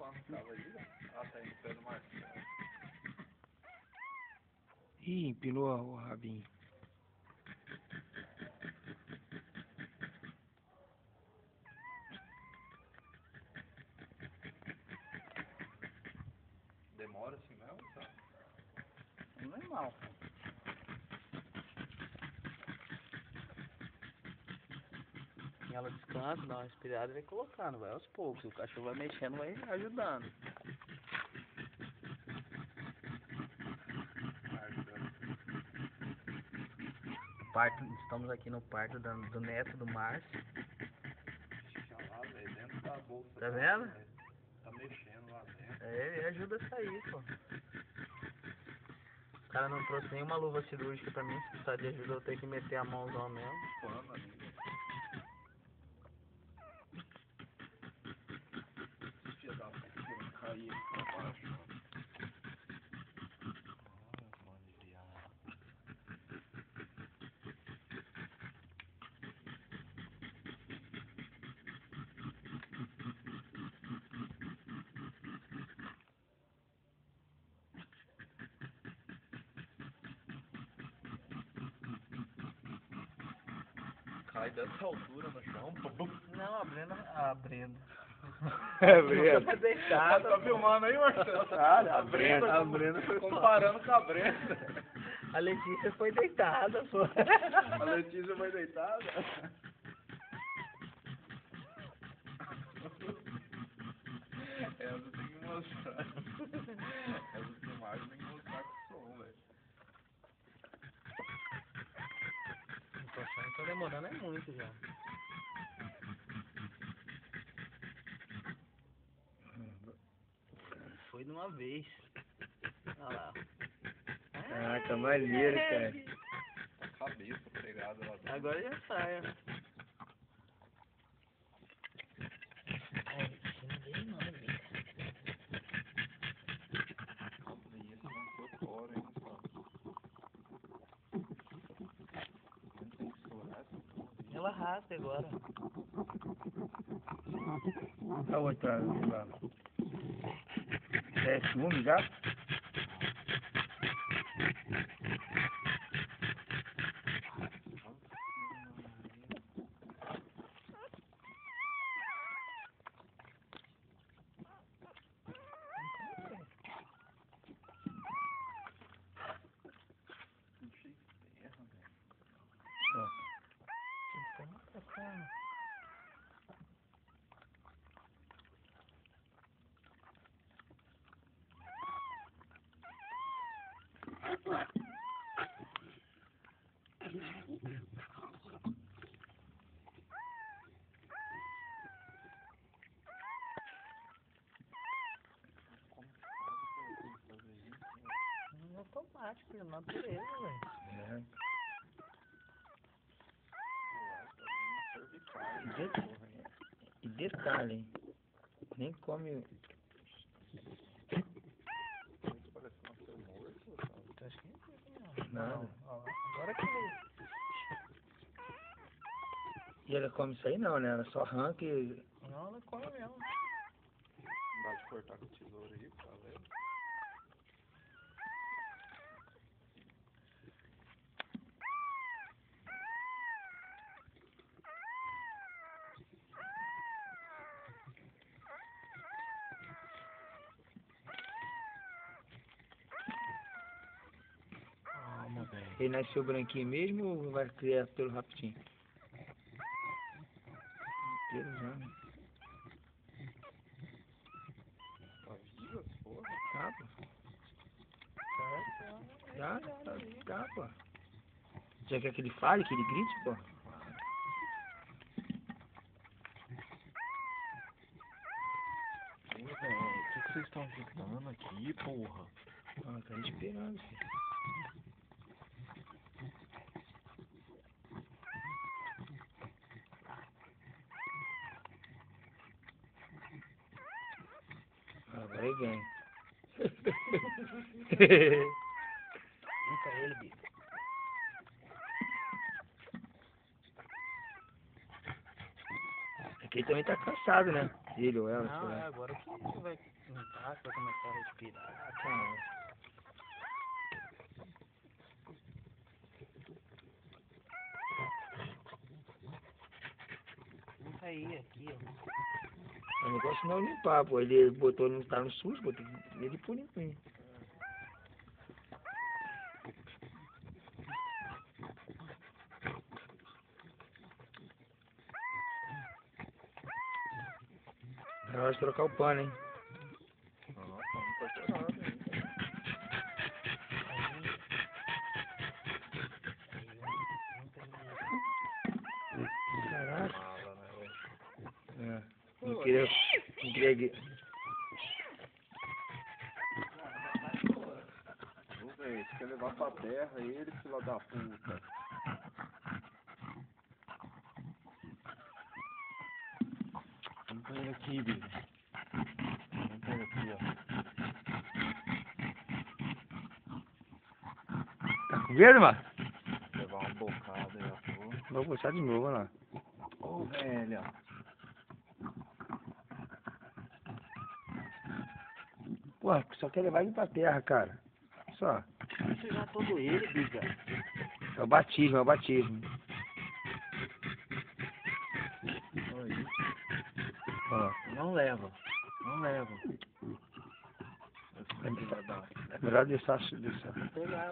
quando tava aí, né? Ah, tá indo pelo Marcelo. Ih, empinou o rabinho. Demora assim mesmo, tá? Normal. Ela descansa, dá uma respirada e vai colocando, vai aos poucos. O cachorro vai mexendo, vai ajudando. Parto, estamos aqui no parto do neto do Márcio. Tinha lá, velho, dentro da bolsa. Tá vendo? Tá mexendo lá dentro. É, ele ajuda a sair, pô. O cara não trouxe nenhuma luva cirúrgica pra mim, se precisar de ajuda eu tenho que meter a mãozão mesmo. Pano ali, velho. Filha da puta, querendo cair aqui pra baixo, mano. Ah, mano, de viado. Cai dessa altura no chão, pô. Não, a Brenda. É, Brenda. Tá deitada. Tá filmando aí, Marcelo? Cara, a Brenda. A Brenda foi Comparando com a Brenda. A Letícia foi deitada, pô. A Letícia foi deitada. Essa tem que mostrar. Essa filmagem tem que mostrar com som, velho. Tô achando que tô demorando muito já. Foi de uma vez. Olha lá. Caraca, maneiro, cara. A cabeça pegada lá dentro. Agora já sai, ó. E esse não foi fora, hein, só. Não tem que estourar essa porra. Ela rasga agora. A outra lá. É ciúme já? É automático, é natureza, velho. É. Cervical. E detalhe, hein? Nem come. Parece que nasceu morto. Acho que Nada. Ó, agora que ele... E ela come isso aí não, né? Ela só arranca e. Não, ela come mesmo. Dá de cortar com tesoura aí, tá vendo? Calma, velho. Ele nasceu branquinho mesmo ou vai criar pelo rapidinho? Pelo já, né? Tá viva, porra? Tá, pô. Tá, pô. Já quer que ele fale, que ele grite, pô? Ô, velho, o que vocês estão agitando aqui, porra? Ah, tá esperando, filho. Agora ele vem. Nunca ele, bicho. Aqui ele também tá cansado, né? Ele ou ela, sei Não, é lá. agora que vai limpar, que vai começar a respirar. Ah, Limpa aí, aqui, ó. o negócio não é limpar, pô. Ele botou, não tá no SUS, botou ele por limpinho. É hora de trocar o pano, hein? Não tá chorando ainda. Caraca. Mala, né, velho? É. Não queria. Não queria. Ô, velho, você quer levar pra terra ele, filho da puta. Limpa ele aqui, bicho. Limpa ele aqui, ó. Tá com medo, mano? Levar uma bocada aí, ó. Vou puxar de novo, olha lá. Ô, velho. Porra, só quer levar ele pra terra, cara. Só. Vai sujar todo ele, biga. É o batismo, é o batismo. Aí. Ó. Não leva. Não leva. Esse daqui vai dar. É melhor deixar. Pegar